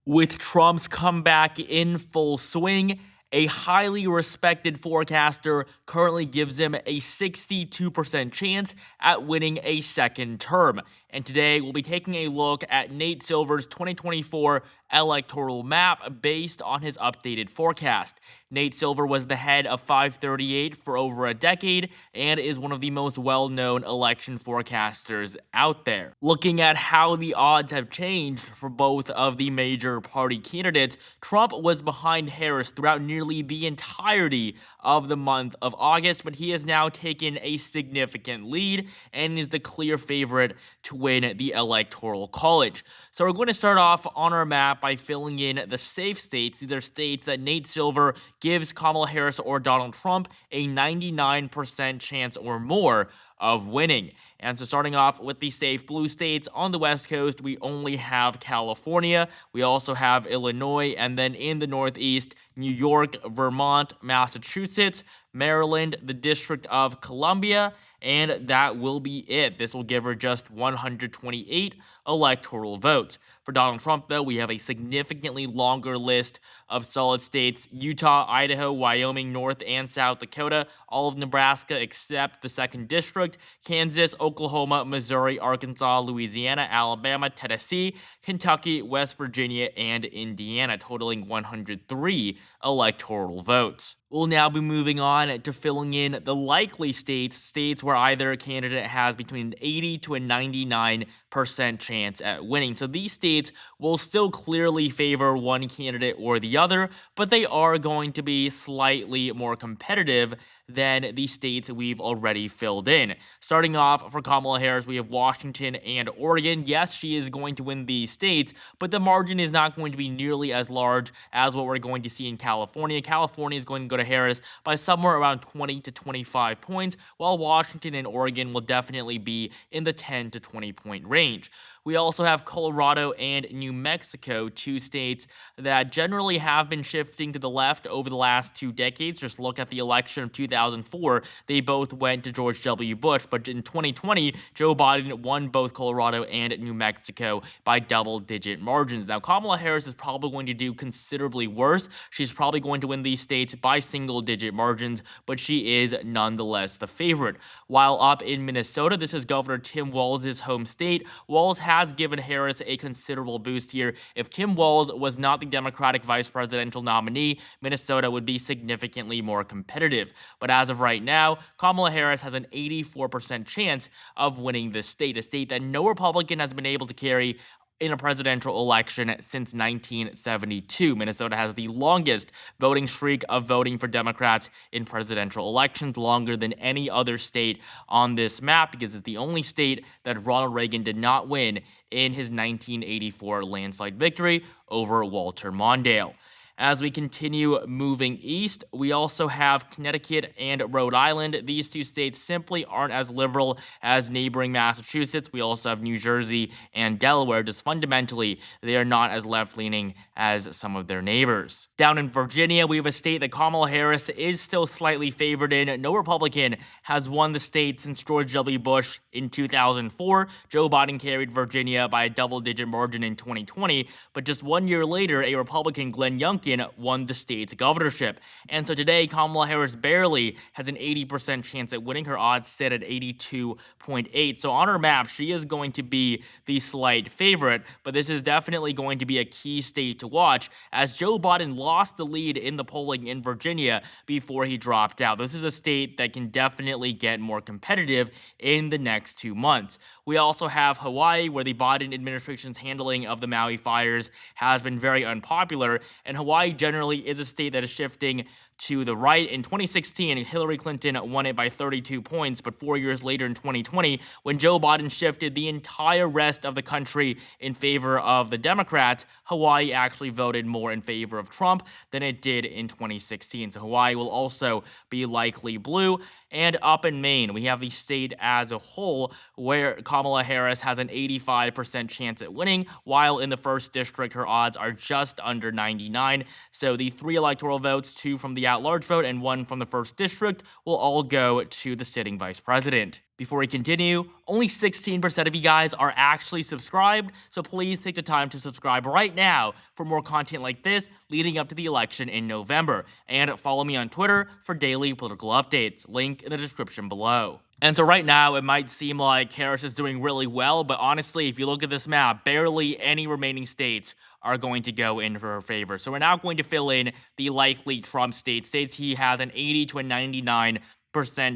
With Trump's comeback in full swing, a highly respected forecaster currently gives him a 62% chance at winning a second term. And today we'll be taking a look at Nate Silver's 2024 electoral map based on his updated forecast. Nate Silver was the head of 538 for over a decade and is one of the most well-known election forecasters out there. Looking at how the odds have changed for both of the major party candidates, Trump was behind Harris throughout nearly the entirety of the month of August, but he has now taken a significant lead and is the clear favorite to win the Electoral College. So we're going to start off on our map by filling in the safe states. These are states that Nate Silver gives Kamala Harris or Donald Trump a 99% chance or more of winning. And so starting off with the safe blue states on the West Coast, we only have California. We also have Illinois, and then in the Northeast, New York, Vermont, Massachusetts, Maryland, the District of Columbia, and that will be it. This will give her just 128 electoral votes. For Donald Trump, though, we have a significantly longer list of solid states: Utah, Idaho, Wyoming, North and South Dakota, all of Nebraska except the 2nd District, Kansas, Oklahoma, Missouri, Arkansas, Louisiana, Alabama, Tennessee, Kentucky, West Virginia, and Indiana, totaling 103 electoral votes. We'll now be moving on to filling in the likely states where either candidate has between an 80 to a 99% chance at winning. So these states will still clearly favor one candidate or the other, but they are going to be slightly more competitive than the states we've already filled in. Starting off for Kamala Harris, we have Washington and Oregon. Yes, she is going to win these states, but the margin is not going to be nearly as large as what we're going to see in California. California is going to go to Harris by somewhere around 20 to 25 points, while Washington and Oregon will definitely be in the 10 to 20 point range. We also have Colorado and New Mexico, two states that generally have been shifting to the left over the last 2 decades. Just look at the election of 2004. They both went to George W. Bush, but in 2020, Joe Biden won both Colorado and New Mexico by double-digit margins. Now, Kamala Harris is probably going to do considerably worse. She's probably going to win these states by single-digit margins, but she is nonetheless the favorite. While up in Minnesota, this is Governor Tim Walz's home state. Walz has given Harris a considerable boost here. If Tim Walz was not the Democratic vice presidential nominee, Minnesota would be significantly more competitive. But as of right now, Kamala Harris has an 84% chance of winning this state, a state that no Republican has been able to carry in a presidential election since 1972. Minnesota has the longest voting streak of voting for Democrats in presidential elections, longer than any other state on this map, because it's the only state that Ronald Reagan did not win in his 1984 landslide victory over Walter Mondale. As we continue moving east, we also have Connecticut and Rhode Island. These two states simply aren't as liberal as neighboring Massachusetts. We also have New Jersey and Delaware. Just fundamentally, they are not as left-leaning as some of their neighbors. Down in Virginia, we have a state that Kamala Harris is still slightly favored in. No Republican has won the state since George W. Bush in 2004. Joe Biden carried Virginia by a double-digit margin in 2020, but just 1 year later, a Republican, Glenn Youngkin, won the state's governorship. And so today, Kamala Harris barely has an 80% chance at winning. Her odds sit at 82.8. So on her map, she is going to be the slight favorite, but this is definitely going to be a key state to watch, as Joe Biden lost the lead in the polling in Virginia before he dropped out. This is a state that can definitely get more competitive in the next 2 months. We also have Hawaii, where the Biden administration's handling of the Maui fires has been very unpopular, and Hawaii generally is a state that is shifting to the right. In 2016, Hillary Clinton won it by 32 points, but 4 years later in 2020, when Joe Biden shifted the entire rest of the country in favor of the Democrats, Hawaii actually voted more in favor of Trump than it did in 2016. So Hawaii will also be likely blue. And up in Maine, we have the state as a whole, where Kamala Harris has an 85% chance at winning, while in the 1st District, her odds are just under 99. So the 3 electoral votes, 2 from the at-large vote and 1 from the 1st District, will all go to the sitting vice president. Before we continue, only 16% of you guys are actually subscribed, so please take the time to subscribe right now for more content like this leading up to the election in November. And follow me on Twitter for daily political updates, link in the description below. And so right now, it might seem like Harris is doing really well, but honestly, if you look at this map, barely any remaining states are going to go in for her favor. So we're now going to fill in the likely Trump states he has an 80 to a 99%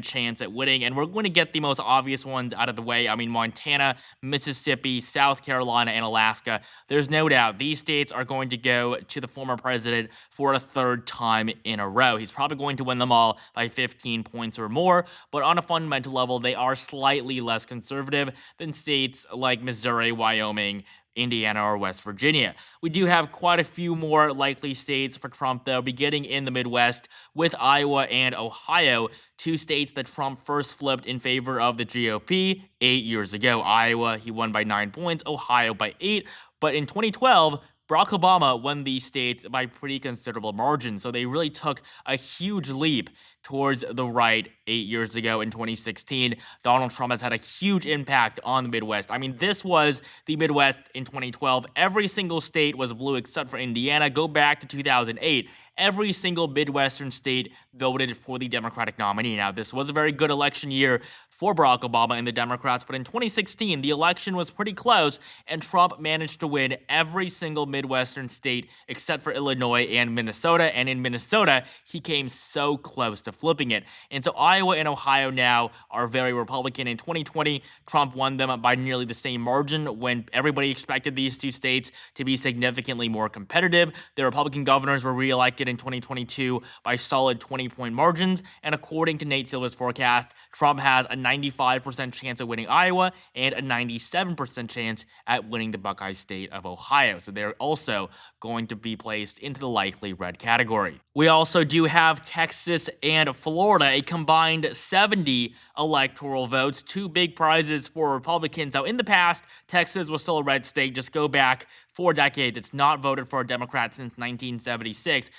chance at winning, and we're going to get the most obvious ones out of the way. I mean, Montana, Mississippi, South Carolina, and Alaska. There's no doubt these states are going to go to the former president for a third time in a row. He's probably going to win them all by 15 points or more, but on a fundamental level, they are slightly less conservative than states like Missouri, Wyoming, Indiana, or West Virginia. We do have quite a few more likely states for Trump, though, beginning in the Midwest with Iowa and Ohio, two states that Trump first flipped in favor of the GOP 8 years ago. Iowa, he won by 9 points, Ohio by 8, but in 2012, Barack Obama won these states by pretty considerable margin, so they really took a huge leap towards the right 8 years ago in 2016. Donald Trump has had a huge impact on the Midwest. I mean, this was the Midwest in 2012. Every single state was blue except for Indiana. Go back to 2008. Every single Midwestern state voted for the Democratic nominee. Now, this was a very good election year for Barack Obama and the Democrats, but in 2016, the election was pretty close, and Trump managed to win every single Midwestern state except for Illinois and Minnesota, and in Minnesota, he came so close to flipping it. And so Iowa and Ohio now are very Republican. In 2020, Trump won them by nearly the same margin when everybody expected these two states to be significantly more competitive. The Republican governors were reelected in 2022 by solid 20-point margins, and according to Nate Silver's forecast, Trump has a 95% chance of winning Iowa and a 97% chance at winning the Buckeye State of Ohio. So they're also going to be placed into the likely red category. We also do have Texas and Florida, a combined 70 electoral votes, two big prizes for Republicans. Now, in the past, Texas was still a red state. Just go back 4 decades. It's not voted for a Democrat since 1976.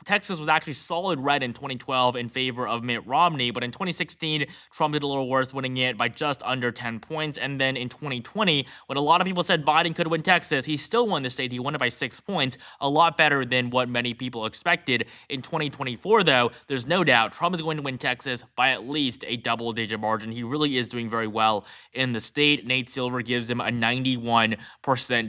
Texas was actually solid red in 2012 in favor of Mitt Romney, but in 2016, Trump did a little worse, winning it by just under 10 points. And then in 2020, when a lot of people said Biden could win Texas, he still won the state. He won it by 6 points, a lot better than what many people expected. In 2024, though, there's no doubt Trump is going to win Texas by at least a double-digit margin. He really is doing very well in the state. Nate Silver gives him a 91%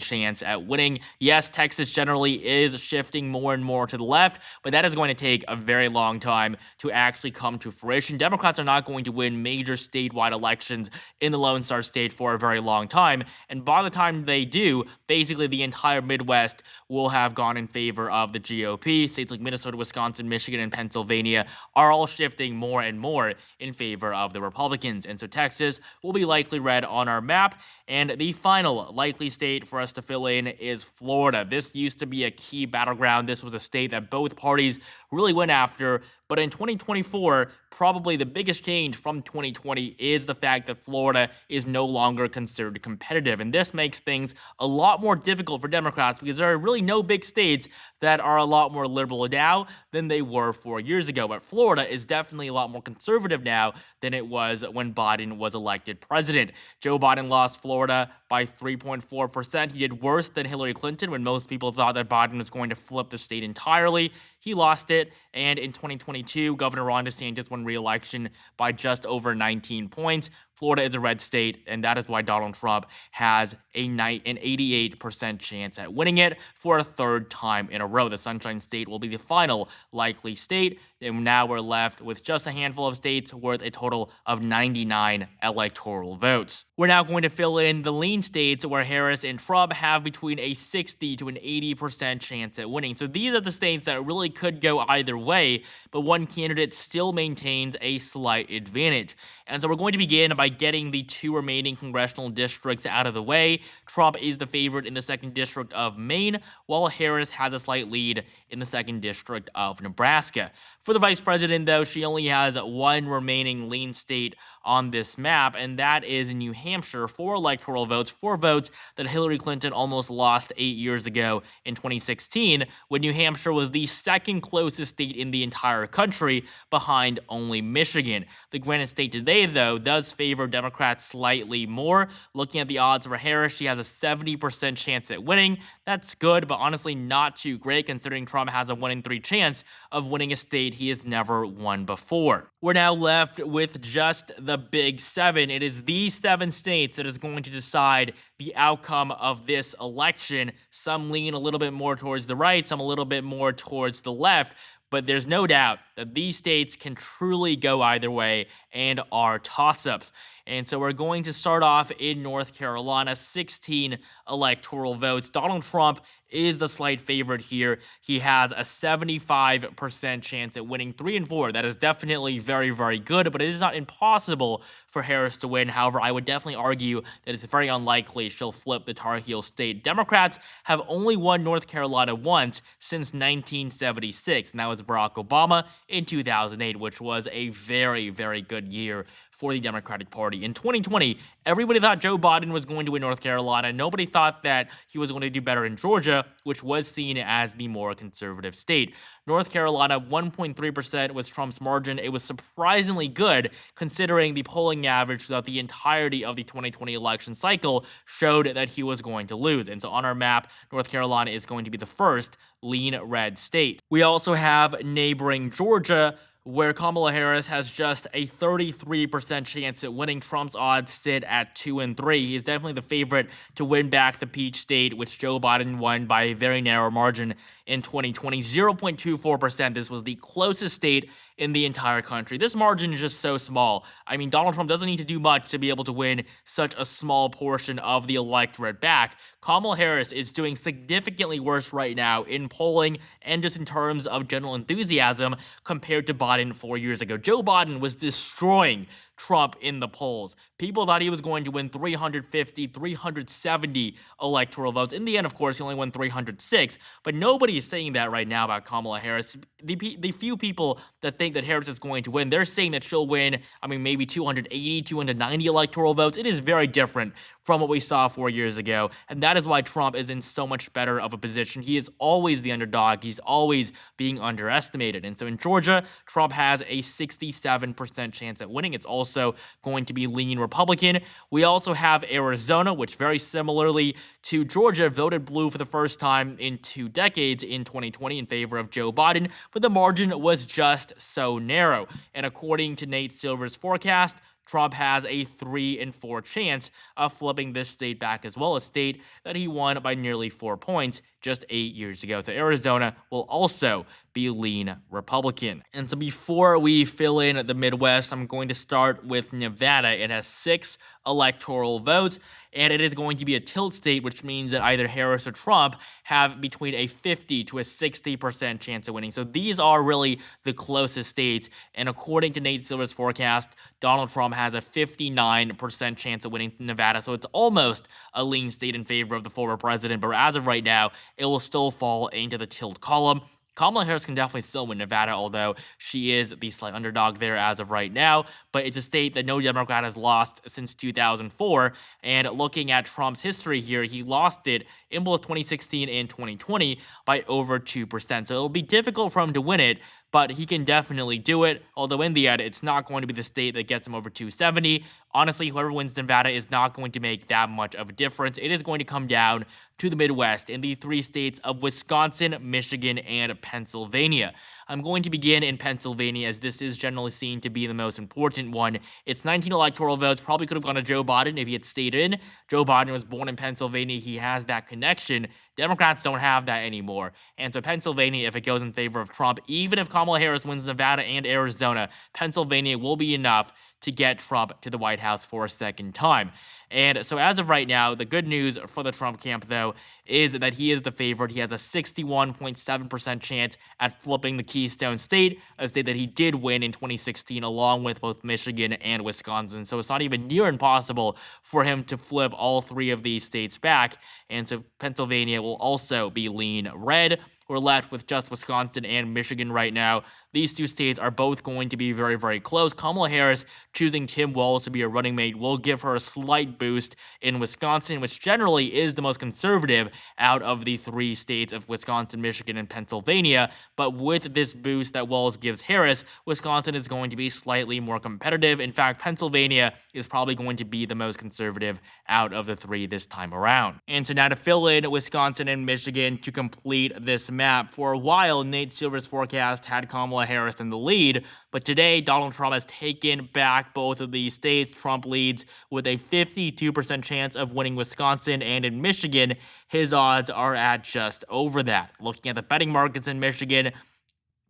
chance at winning. Yes, Texas generally is shifting more and more to the left, but that is going to take a very long time to actually come to fruition. Democrats are not going to win major statewide elections in the Lone Star State for a very long time, and by the time they do, basically the entire Midwest will have gone in favor of the GOP. States like Minnesota, Wisconsin, Michigan, and Pennsylvania are all shifting more and more in favor of the Republicans, and so Texas will be likely red on our map. And the final likely state for us to fill in is Florida. This used to be a key battleground. This was a state that both parties really went after. But in 2024, probably the biggest change from 2020 is the fact that Florida is no longer considered competitive. And this makes things a lot more difficult for Democrats because there are really no big states that are a lot more liberal now than they were 4 years ago. But Florida is definitely a lot more conservative now than it was when Biden was elected president. Joe Biden lost Florida by 3.4%. He did worse than Hillary Clinton when most people thought that Biden was going to flip the state entirely. He lost it, and in 2022, Governor Ron DeSantis won re-election by just over 19 points. Florida is a red state, and that is why Donald Trump has an 88% chance at winning it for a third time in a row. The Sunshine State will be the final likely state, and now we're left with just a handful of states worth a total of 99 electoral votes. We're now going to fill in the lean states where Harris and Trump have between a 60 to an 80% chance at winning. So these are the states that really could go either way, but one candidate still maintains a slight advantage. And so we're going to begin by getting the 2 remaining congressional districts out of the way. Trump is the favorite in the 2nd District of Maine, while Harris has a slight lead in the 2nd District of Nebraska. For the vice president, though, she only has 1 remaining lean state on this map, and that is in New Hampshire, 4 electoral votes, 4 votes that Hillary Clinton almost lost 8 years ago in 2016, when New Hampshire was the second closest state in the entire country, behind only Michigan. The granted state today, though, does favor Democrats slightly more. Looking at the odds for Harris, she has a 70% chance at winning. That's good, but honestly not too great considering Trump has a 1 in 3 chance of winning a state he has never won before. We're now left with just the Big Seven. It is these 7 states that is going to decide the outcome of this election. Some lean a little bit more towards the right, some a little bit more towards the left. But there's no doubt that these states can truly go either way and are toss-ups. And so we're going to start off in North Carolina, 16 electoral votes. Donald Trump is the slight favorite here. He has a 75% chance at winning 3 and 4. That is definitely very, very good, but it is not impossible for Harris to win. However, I would definitely argue that it's very unlikely she'll flip the Tar Heel state. Democrats have only won North Carolina once since 1976, and that was Barack Obama in 2008, which was a very, very good year for the Democratic Party. In 2020, everybody thought Joe Biden was going to win North Carolina. Nobody thought that he was going to do better in Georgia, which was seen as the more conservative state. North Carolina, 1.3% was Trump's margin. It was surprisingly good considering the polling average throughout the entirety of the 2020 election cycle showed that he was going to lose. And so on our map, North Carolina is going to be the first lean red state. We also have neighboring Georgia, where Kamala Harris has just a 33% chance at winning. Trump's odds sit at 2 and 3. He's definitely the favorite to win back the Peach State, which Joe Biden won by a very narrow margin in 2020, 0.24%. This was the closest state in the entire country. This margin is just so small. I mean, Donald Trump doesn't need to do much to be able to win such a small portion of the electorate back. Kamala Harris is doing significantly worse right now in polling and just in terms of general enthusiasm compared to Biden 4 years ago. Joe Biden was destroying Trump in the polls. People thought he was going to win 350, 370 electoral votes. In the end, of course, he only won 306, but nobody is saying that right now about Kamala Harris. The few people that think that Harris is going to win, they're saying that she'll win, maybe 280, 290 electoral votes. It is very different from what we saw 4 years ago, and that is why Trump is in so much better of a position. He is always the underdog. He's always being underestimated. And so in Georgia, Trump has a 67% chance at winning. It's also going to be lean Republican. We also have Arizona, which very similarly to Georgia, voted blue for the first time in 2 decades in 2020 in favor of Joe Biden, but the margin was just so narrow. And according to Nate Silver's forecast, Trump has a 3 and 4 chance of flipping this state back as well, a state that he won by nearly 4 points just 8 years ago. So Arizona will also be lean Republican. And so before we fill in the Midwest, I'm going to start with Nevada. It has 6 electoral votes, and it is going to be a tilt state, which means that either Harris or Trump have between a 50 to a 60% chance of winning. So these are really the closest states, and according to Nate Silver's forecast, Donald Trump has a 59% chance of winning Nevada, so it's almost a lean state in favor of the former president, but as of right now, it will still fall into the tilt column. Kamala Harris can definitely still win Nevada, although she is the slight underdog there as of right now. But it's a state that no Democrat has lost since 2004. And looking at Trump's history here, he lost it in both 2016 and 2020 by over 2%. So it'll be difficult for him to win it, but he can definitely do it. Although in the end, it's not going to be the state that gets him over 270. Honestly, whoever wins Nevada is not going to make that much of a difference. It is going to come down to the Midwest in the 3 states of Wisconsin, Michigan, and Pennsylvania. I'm going to begin in Pennsylvania, as this is generally seen to be the most important one. It's 19 electoral votes. Probably could have gone to Joe Biden if he had stayed in. Joe Biden was born in Pennsylvania. He has that connection. Democrats don't have that anymore. And so Pennsylvania, if it goes in favor of Trump, even if Kamala Harris wins Nevada and Arizona, Pennsylvania will be enough to get Trump to the White House for a second time. And so as of right now, the good news for the Trump camp, though, is that he is the favorite. He has a 61.7% chance at flipping the Keystone State, a state that he did win in 2016, along with both Michigan and Wisconsin. So it's not even near impossible for him to flip all 3 of these states back. And so Pennsylvania will also be lean red. we're left with just Wisconsin and Michigan right now. These two states are both going to be very, very close. Kamala Harris choosing Tim Walz to be a running mate will give her a slight boost in Wisconsin, which generally is the most conservative out of the three states of Wisconsin, Michigan, and Pennsylvania. But with this boost that Walz gives Harris, Wisconsin is going to be slightly more competitive. In fact, Pennsylvania is probably going to be the most conservative out of the three this time around. And so now to fill in Wisconsin and Michigan to complete this map, for a while, Nate Silver's forecast had Kamala Harris in the lead, but today Donald Trump has taken back both of these states. Trump leads with a 52% chance of winning Wisconsin, and in Michigan, his odds are at just over that. Looking at the betting markets in Michigan,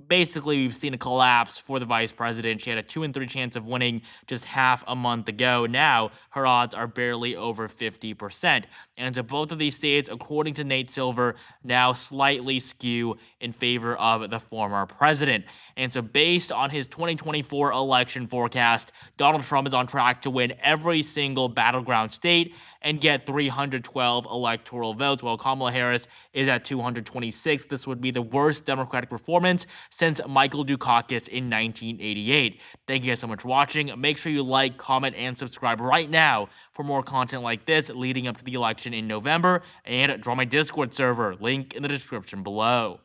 basically we've seen a collapse for the vice president. She had a 2 in 3 chance of winning just half a month ago. Now her odds are barely over 50%. And so both of these states, according to Nate Silver, now slightly skew in favor of the former president. And so based on his 2024 election forecast, Donald Trump is on track to win every single battleground state and get 312 electoral votes, while Kamala Harris is at 226. This would be the worst Democratic performance since Michael Dukakis in 1988. Thank you guys so much for watching. Make sure you like, comment, and subscribe right now for more content like this leading up to the election in November, and join my Discord server, link in the description below.